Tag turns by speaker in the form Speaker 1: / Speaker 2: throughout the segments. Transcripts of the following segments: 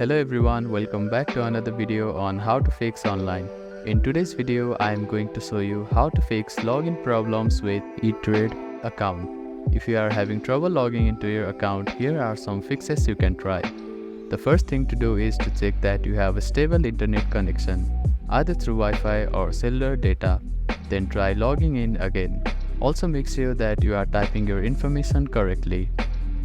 Speaker 1: Hello everyone, welcome back to another video on how to fix online. In today's video, I am going to show you how to fix login problems with Etrade account. If you are having trouble logging into your account, here are some fixes you can try. The first thing to do is to check that you have a stable internet connection, either through Wi-Fi or cellular data. Then try logging in again. Also make sure that you are typing your information correctly.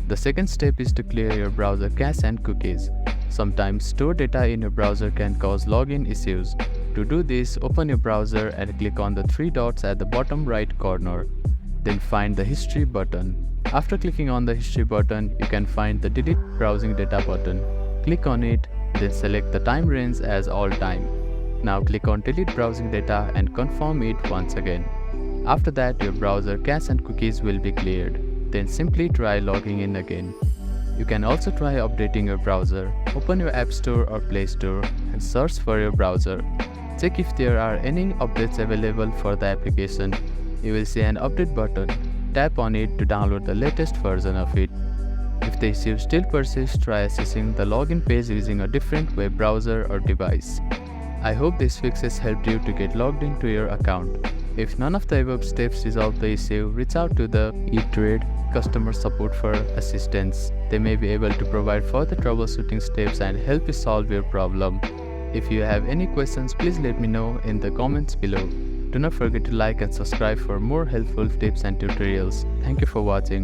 Speaker 1: The second step is to clear your browser cache and cookies. Sometimes stored data in your browser can cause login issues. To do this, open your browser and click on the three dots at the bottom right corner. Then find the history button. After clicking on the history button, you can find the delete browsing data button. Click on it, then select the time range as all time. Now click on delete browsing data and confirm it once again. After that, your browser cache and cookies will be cleared. Then simply try logging in again. You can also try updating your browser. Open your App Store or Play Store and search for your browser. Check if there are any updates available for the application. You will see an update button. Tap on it to download the latest version of it. If the issue still persists, try accessing the login page using a different web browser or device. I hope these fixes helped you to get logged into your account. If none of the above steps resolve the issue, reach out to the Etrade customer support for assistance. They may be able to provide further troubleshooting steps and help you solve your problem. If you have any questions, please let me know in the comments below. Do not forget to like and subscribe for more helpful tips and tutorials. Thank you for watching.